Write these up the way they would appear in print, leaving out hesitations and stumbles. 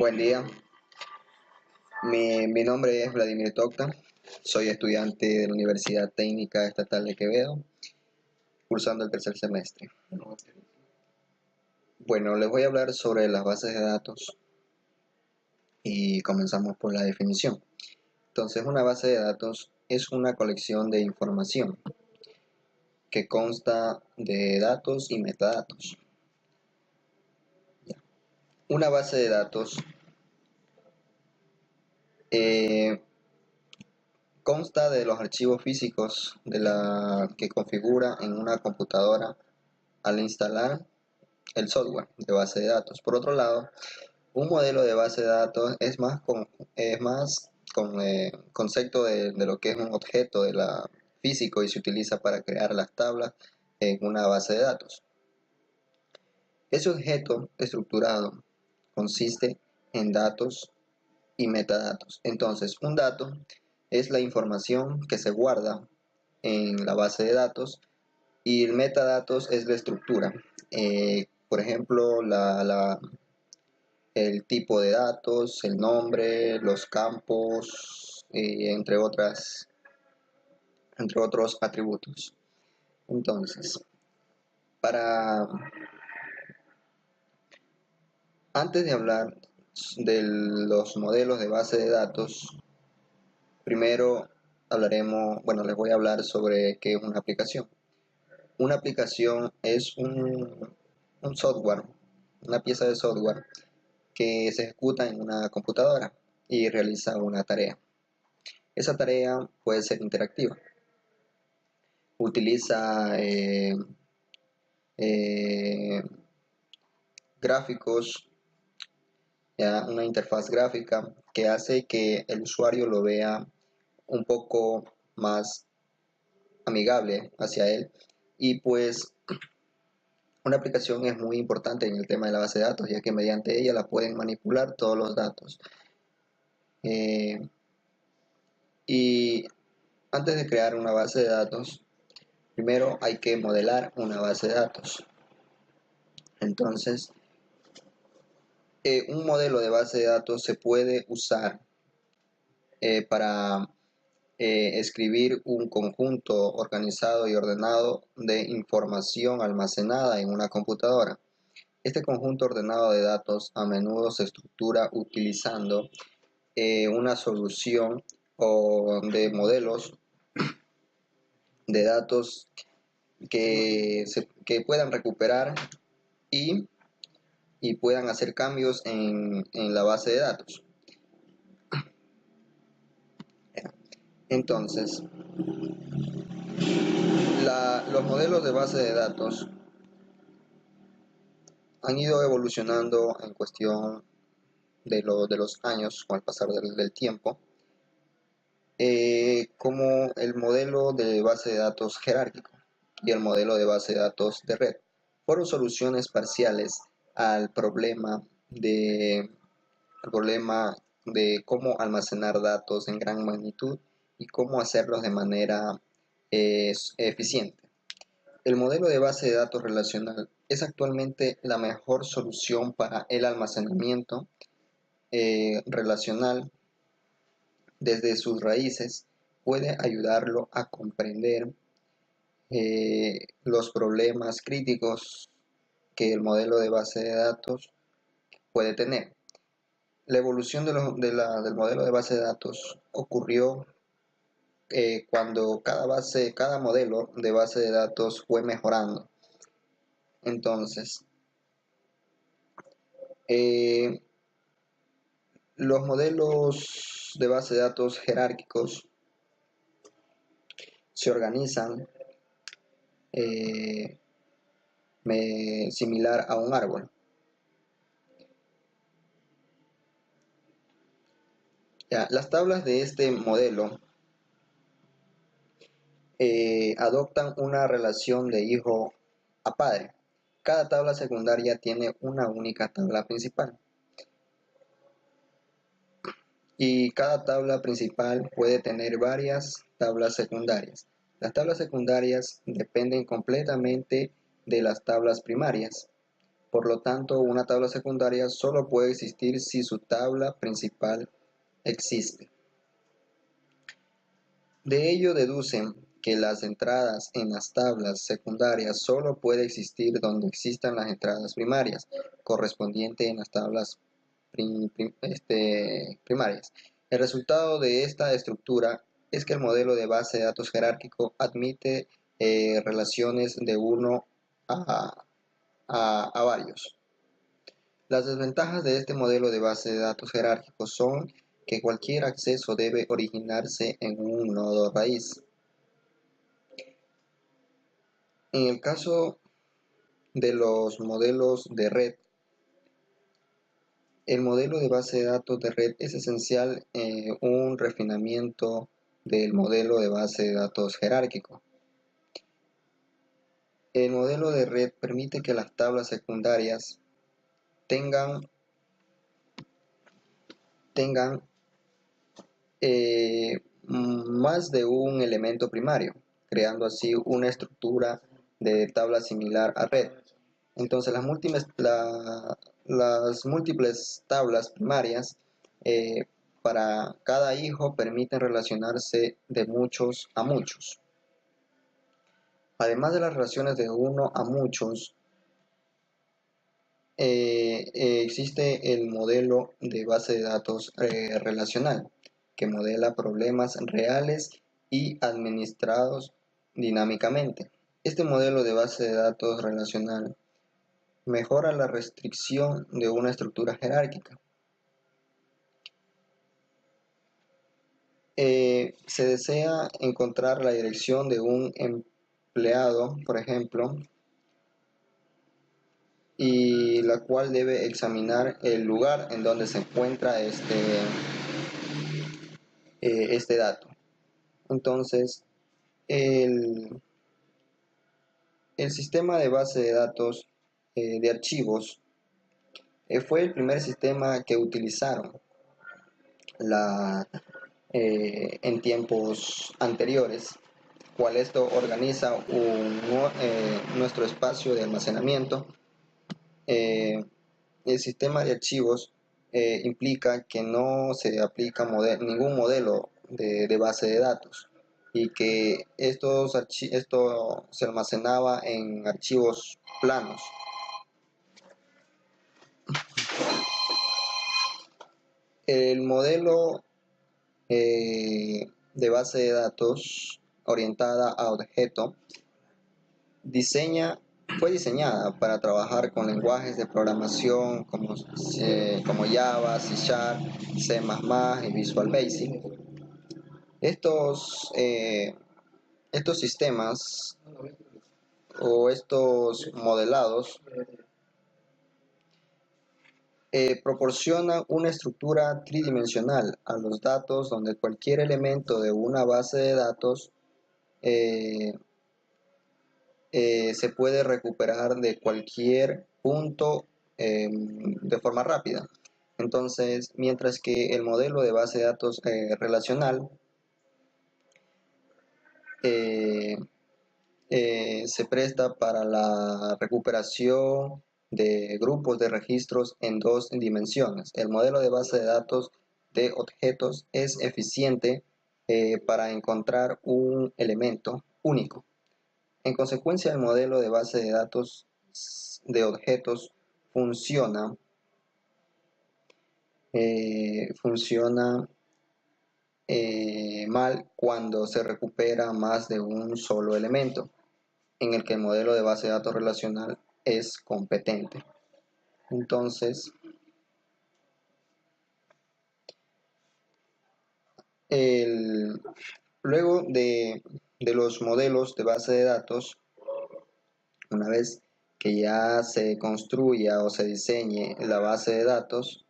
Buen día, mi nombre es Vladimir Tocta, soy estudiante de la Universidad Técnica Estatal de Quevedo, cursando el tercer semestre. Bueno, les voy a hablar sobre las bases de datos y comenzamos por la definición. Entonces, una base de datos es una colección de información que consta de datos y metadatos. Una base de datos eh, consta de los archivos físicos que configura en una computadora al instalar el software de base de datos. Por otro lado, un modelo de base de datos es más con concepto de lo que es un objeto de la físico y se utiliza para crear las tablas en una base de datos. Ese objeto estructurado consiste en datos y metadatos. Entonces, un dato es la información que se guarda en la base de datos y el metadatos es la estructura. Por ejemplo, el tipo de datos, el nombre, los campos, entre otros atributos. Entonces, para antes de hablar de los modelos de base de datos, primero les voy a hablar sobre qué es una aplicación. Una aplicación es un software, una pieza de software que se ejecuta en una computadora y realiza una tarea. Esa tarea puede ser interactiva. Utiliza eh, gráficos, una interfaz gráfica que hace que el usuario lo vea un poco más amigable hacia él. Y pues una aplicación es muy importante en el tema de la base de datos, ya que mediante ella la pueden manipular todos los datos. Y antes de crear una base de datos, primero hay que modelar una base de datos. Entonces, un modelo de base de datos se puede usar para escribir un conjunto organizado y ordenado de información almacenada en una computadora. Este conjunto ordenado de datos a menudo se estructura utilizando una solución o de modelos de datos que puedan recuperar y, y puedan hacer cambios en la base de datos. Entonces, los modelos de base de datos han ido evolucionando en cuestión de los años con el pasar del tiempo, como el modelo de base de datos jerárquico y el modelo de base de datos de red. Fueron soluciones parciales al problema de cómo almacenar datos en gran magnitud y cómo hacerlos de manera eficiente. El modelo de base de datos relacional es actualmente la mejor solución para el almacenamiento relacional. Desde sus raíces puede ayudarlo a comprender los problemas críticos que el modelo de base de datos puede tener. La evolución del modelo de base de datos ocurrió cuando cada modelo de base de datos fue mejorando. Entonces, los modelos de base de datos jerárquicos se organizan similar a un árbol. Las tablas de este modelo adoptan una relación de hijo a padre. Cada tabla secundaria tiene una única tabla principal. Y cada tabla principal puede tener varias tablas secundarias. Las tablas secundarias dependen completamente de las tablas primarias. Por lo tanto, una tabla secundaria solo puede existir si su tabla principal existe. De ello deducen que las entradas en las tablas secundarias solo puede existir donde existan las entradas primarias, correspondientes en las tablas primarias. El resultado de esta estructura es que el modelo de base de datos jerárquico admite relaciones de uno a varios. Las desventajas de este modelo de base de datos jerárquico son que cualquier acceso debe originarse en un nodo raíz. En el caso de los modelos de red, el modelo de base de datos de red es esencial un refinamiento del modelo de base de datos jerárquico. El modelo de red permite que las tablas secundarias tengan más de un elemento primario, creando así una estructura de tabla similar a red. Entonces las múltiples tablas primarias para cada hijo permiten relacionarse de muchos a muchos. Además de las relaciones de uno a muchos, existe el modelo de base de datos relacional, que modela problemas reales y administrados dinámicamente. Este modelo de base de datos relacional mejora la restricción de una estructura jerárquica. Se desea encontrar la dirección de un empleado, por ejemplo, y la cual debe examinar el lugar en donde se encuentra este dato. Entonces, el sistema de base de datos de archivos fue el primer sistema que utilizaron en tiempos anteriores, cual esto organiza nuestro espacio de almacenamiento. El sistema de archivos implica que no se aplica ningún modelo de base de datos y que esto se almacenaba en archivos planos. El modelo de base de datos orientada a objeto fue diseñada para trabajar con lenguajes de programación como Java, C Sharp, C++ y Visual Basic. Estos sistemas o estos modelados proporcionan una estructura tridimensional a los datos donde cualquier elemento de una base de datos se puede recuperar de cualquier punto de forma rápida. Entonces, mientras que el modelo de base de datos relacional se presta para la recuperación de grupos de registros en dos dimensiones. El modelo de base de datos de objetos es eficiente para encontrar un elemento único. En consecuencia, el modelo de base de datos de objetos funciona mal cuando se recupera más de un solo elemento, en el que el modelo de base de datos relacional es competente. Entonces, luego de los modelos de base de datos, una vez que ya se construya o se diseñe la base de datos,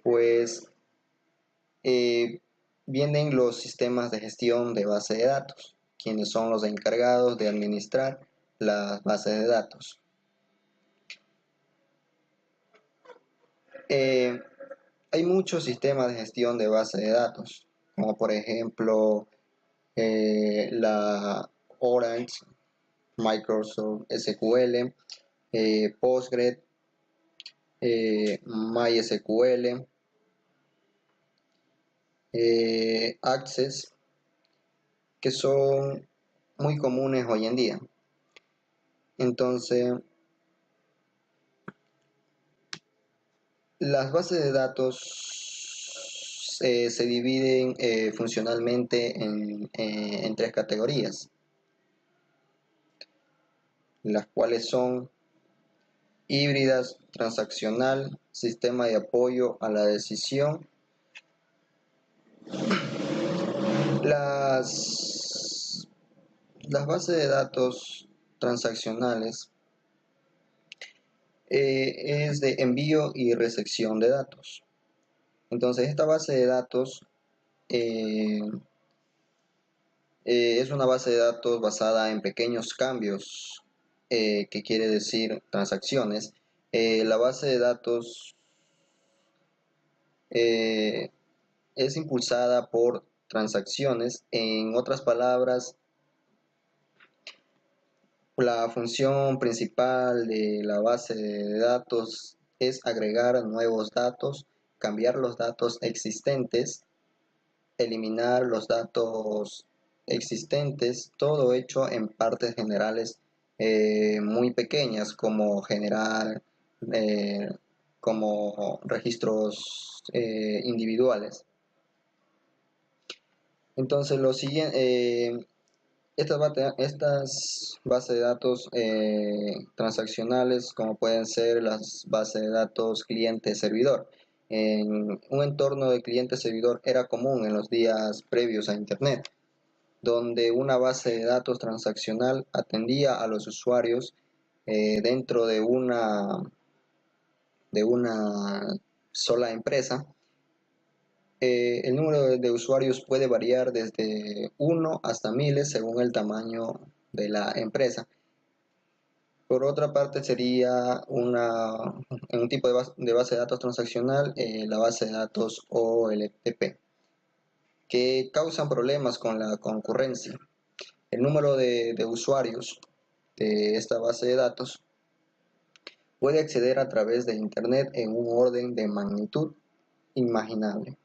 pues vienen los sistemas de gestión de base de datos, quienes son los encargados de administrar las bases de datos. Hay muchos sistemas de gestión de base de datos, como por ejemplo la Orange, Microsoft SQL, Postgres, MySQL, Access, que son muy comunes hoy en día. Entonces, las bases de datos se dividen funcionalmente en tres categorías, las cuales son híbridas, transaccional, sistema de apoyo a la decisión. Las bases de datos transaccionales es de envío y recepción de datos. Entonces, esta base de datos eh, es una base de datos basada en pequeños cambios, que quiere decir transacciones. La base de datos eh, es impulsada por transacciones. En otras palabras, la función principal de la base de datos es agregar nuevos datos, cambiar los datos existentes, eliminar los datos existentes, todo hecho en partes generales muy pequeñas, como generar eh, como registros individuales. Entonces, estas bases de datos transaccionales, como pueden ser las bases de datos cliente-servidor. En un entorno de cliente-servidor era común en los días previos a Internet, donde una base de datos transaccional atendía a los usuarios dentro de una sola empresa. El número de usuarios puede variar desde uno hasta miles según el tamaño de la empresa. Por otra parte, sería en un tipo de base de datos transaccional, la base de datos OLTP, que causan problemas con la concurrencia. El número de usuarios de esta base de datos puede acceder a través de Internet en un orden de magnitud inimaginable.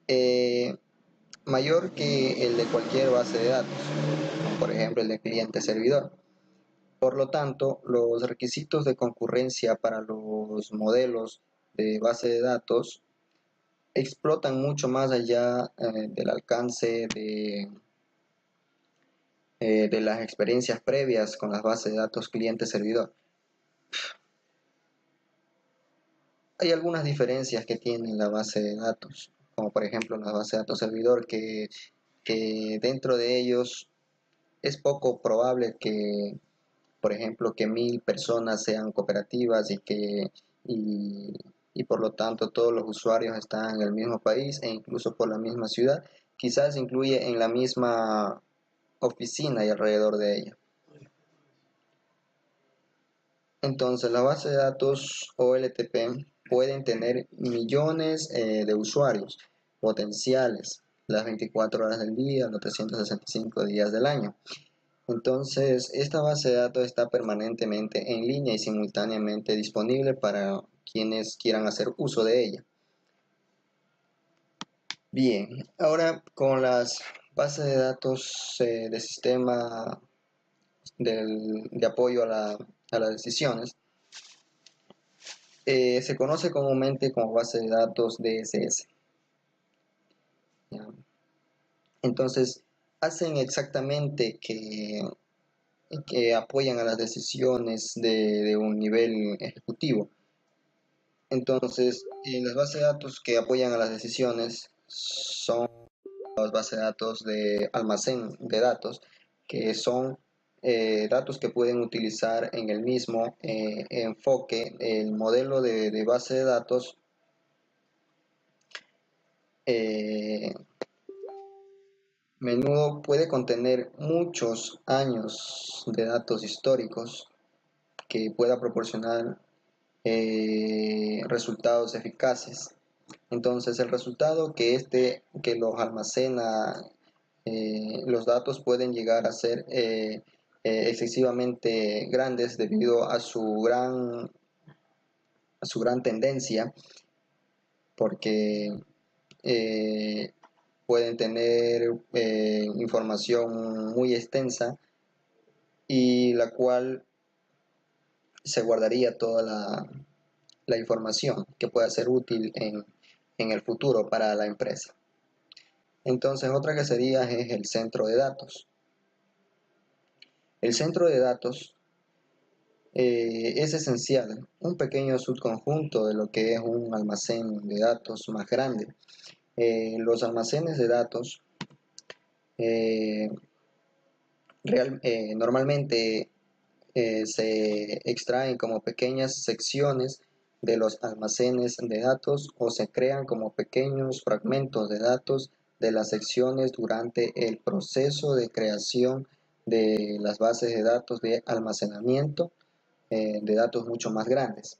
Eh, Mayor que el de cualquier base de datos, como por ejemplo el de cliente-servidor. Por lo tanto, los requisitos de concurrencia para los modelos de base de datos explotan mucho más allá del alcance de las experiencias previas con las bases de datos cliente-servidor. Hay algunas diferencias que tiene la base de datos, como por ejemplo la base de datos servidor, que dentro de ellos es poco probable que, por ejemplo, que 1000 personas sean cooperativas y, y por lo tanto todos los usuarios están en el mismo país e incluso por la misma ciudad, quizás incluye en la misma oficina y alrededor de ella. Entonces, la base de datos OLTP pueden tener millones de usuarios potenciales las 24 horas del día, los 365 días del año. Entonces, esta base de datos está permanentemente en línea y simultáneamente disponible para quienes quieran hacer uso de ella. Bien, ahora con las bases de datos de sistema de apoyo a las decisiones, se conoce comúnmente como base de datos DSS. ¿Ya? Entonces, hacen exactamente que apoyan a las decisiones de un nivel ejecutivo. Entonces, las bases de datos que apoyan a las decisiones son las bases de datos de almacén de datos, que son datos que pueden utilizar en el mismo enfoque. El modelo de base de datos eh, menudo puede contener muchos años de datos históricos que pueda proporcionar resultados eficaces. Entonces, el resultado que los almacena, los datos pueden llegar a ser excesivamente grandes debido a su gran tendencia, porque pueden tener información muy extensa y la cual se guardaría toda la información que pueda ser útil en el futuro para la empresa. Entonces, otra que sería es el centro de datos. El centro de datos es esencial, un pequeño subconjunto de lo que es un almacén de datos más grande. Los almacenes de datos eh, normalmente se extraen como pequeñas secciones de los almacenes de datos o se crean como pequeños fragmentos de datos de las secciones durante el proceso de creación de las bases de datos de almacenamiento de datos mucho más grandes.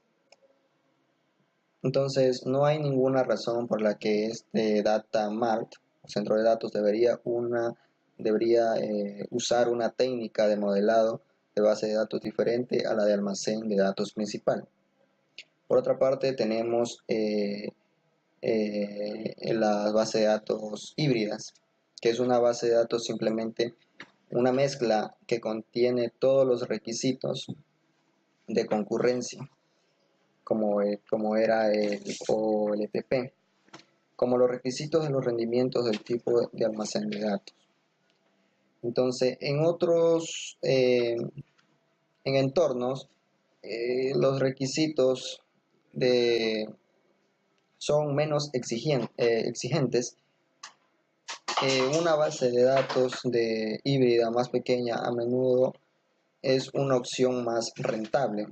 Entonces, no hay ninguna razón por la que este data mart, o centro de datos, debería usar una técnica de modelado de base de datos diferente a la de almacén de datos principal. Por otra parte, tenemos la base de datos híbridas, que es una base de datos simplemente una mezcla que contiene todos los requisitos de concurrencia, como era el OLTP, como los requisitos de los rendimientos del tipo de almacén de datos. Entonces, en entornos, los requisitos son menos exigentes. Una base de datos de híbrida más pequeña a menudo es una opción más rentable,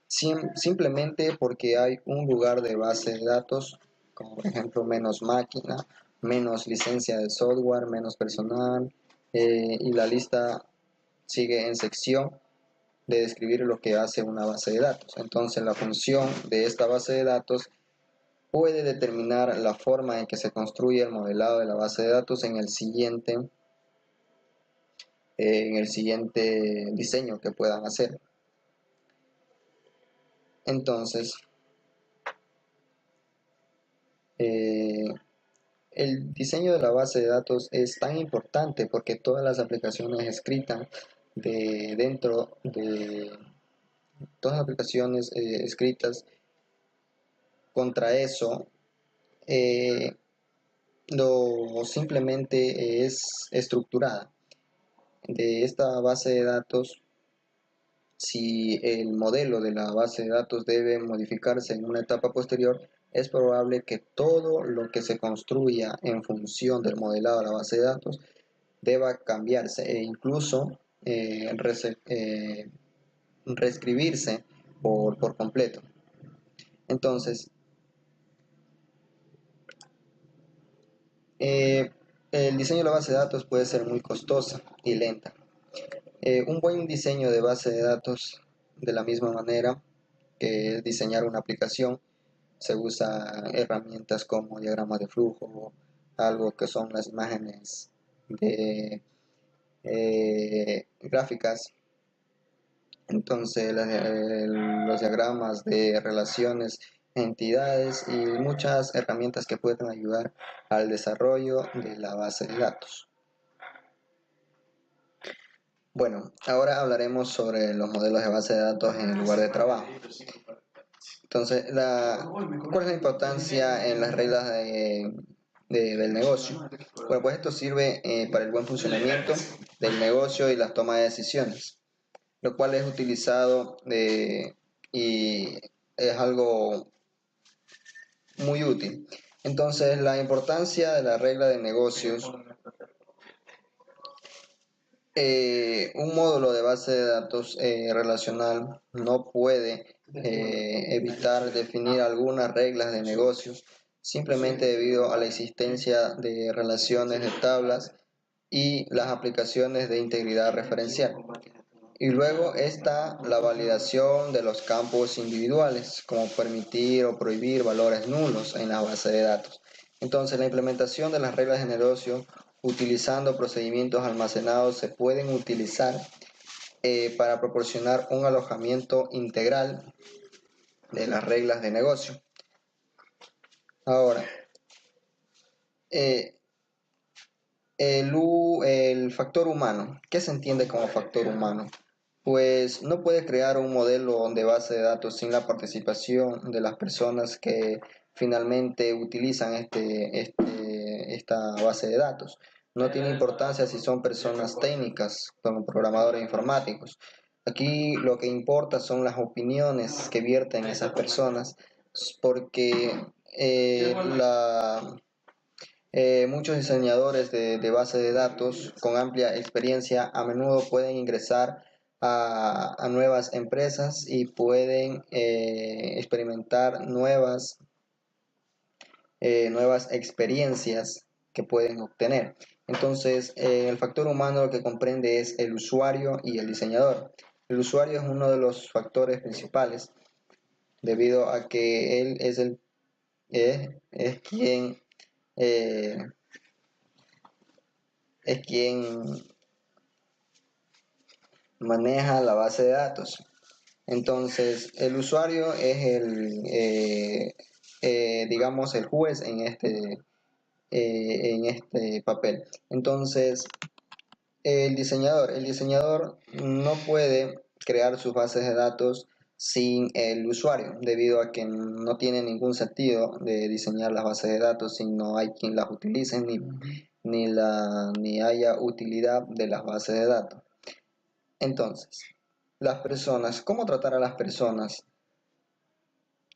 simplemente porque hay un lugar de base de datos, como por ejemplo menos máquina, menos licencia de software, menos personal, y la lista sigue en sección de describir lo que hace una base de datos. Entonces la función de esta base de datos puede determinar la forma en que se construye el modelado de la base de datos en el siguiente diseño que puedan hacer. Entonces, el diseño de la base de datos es tan importante porque todas las aplicaciones escritas todas las aplicaciones escritas contra eso simplemente es estructurada. De esta base de datos, si el modelo de la base de datos debe modificarse en una etapa posterior, es probable que todo lo que se construya en función del modelado de la base de datos deba cambiarse e incluso reescribirse por completo. Entonces, el diseño de la base de datos puede ser muy costosa y lenta. Un buen diseño de base de datos, de la misma manera que diseñar una aplicación, se usa herramientas como diagramas de flujo, algo que son las imágenes de gráficas. Entonces los diagramas de relaciones, entidades y muchas herramientas que pueden ayudar al desarrollo de la base de datos. Bueno, ahora hablaremos sobre los modelos de base de datos en el lugar de trabajo. Entonces, ¿cuál es la importancia en las reglas del negocio? Bueno, pues esto sirve para el buen funcionamiento del negocio y la toma de decisiones, lo cual es utilizado y es algo muy útil. Entonces, la importancia de la regla de negocios. Un módulo de base de datos relacional no puede evitar definir algunas reglas de negocios simplemente debido a la existencia de relaciones de tablas y las aplicaciones de integridad referencial. Y luego está la validación de los campos individuales, como permitir o prohibir valores nulos en la base de datos. Entonces, la implementación de las reglas de negocio utilizando procedimientos almacenados se pueden utilizar para proporcionar un alojamiento integral de las reglas de negocio. Ahora, el factor humano. ¿Qué se entiende como factor humano? Pues no puede crear un modelo de base de datos sin la participación de las personas que finalmente utilizan esta base de datos. No tiene importancia si son personas técnicas, como programadores informáticos. Aquí lo que importa son las opiniones que vierten esas personas, porque muchos diseñadores de base de datos con amplia experiencia a menudo pueden ingresar a nuevas empresas y pueden experimentar nuevas experiencias que pueden obtener. Entonces, el factor humano lo que comprende es el usuario y el diseñador. El usuario es uno de los factores principales debido a que él es quien eh, es quien maneja la base de datos. Entonces, el usuario es digamos, el juez en este papel. Entonces, el diseñador no puede crear sus bases de datos sin el usuario, debido a que no tiene ningún sentido de diseñar las bases de datos si no hay quien las utilice ni haya utilidad de las bases de datos. Entonces, las personas, ¿cómo tratar a las personas?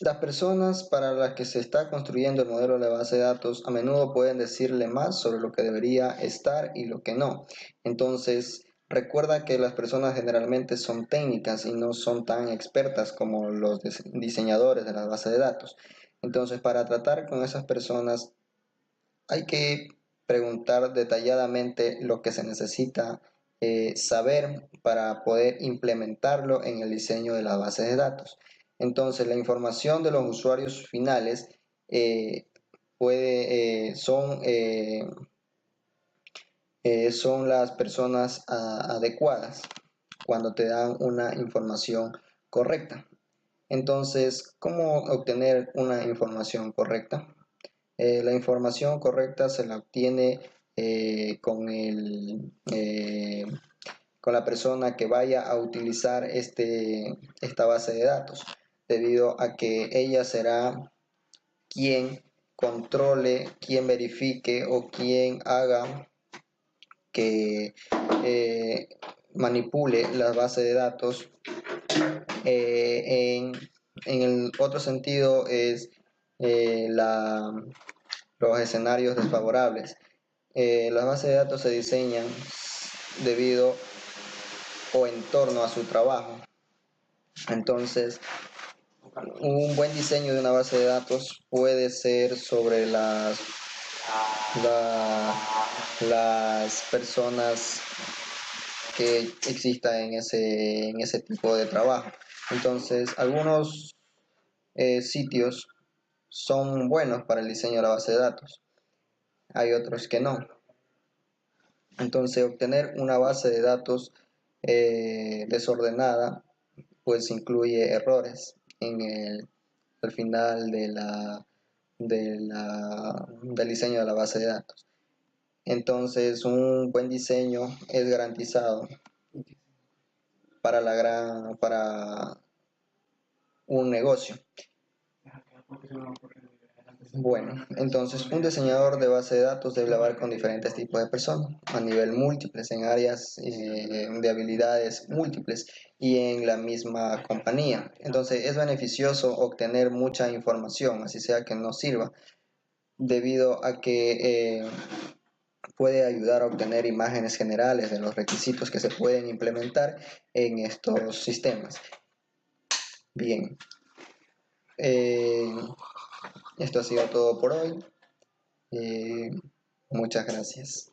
Las personas para las que se está construyendo el modelo de base de datos a menudo pueden decirle más sobre lo que debería estar y lo que no. Entonces, recuerda que las personas generalmente son técnicas y no son tan expertas como los diseñadores de las bases de datos. Entonces, para tratar con esas personas hay que preguntar detalladamente lo que se necesita saber para poder implementarlo en el diseño de la base de datos. Entonces, la información de los usuarios finales eh, son las personas adecuadas cuando te dan una información correcta. Entonces, ¿cómo obtener una información correcta? La información correcta se la obtiene con la persona que vaya a utilizar esta base de datos, debido a que ella será quien controle, quien verifique o quien haga que manipule la base de datos. En el otro sentido es los escenarios desfavorables. Las bases de datos se diseñan debido o en torno a su trabajo. Entonces, un buen diseño de una base de datos puede ser sobre las personas que existan en ese tipo de trabajo. Entonces, algunos sitios son buenos para el diseño de la base de datos, hay otros que no. Entonces, obtener una base de datos desordenada pues incluye errores al final del diseño de la base de datos. Entonces, un buen diseño es garantizado para un negocio. Bueno, entonces un diseñador de base de datos debe hablar con diferentes tipos de personas a nivel múltiples, en áreas de habilidades múltiples y en la misma compañía. Entonces es beneficioso obtener mucha información, así sea que no sirva, debido a que puede ayudar a obtener imágenes generales de los requisitos que se pueden implementar en estos sistemas. Bien. Esto ha sido todo por hoy. Muchas gracias.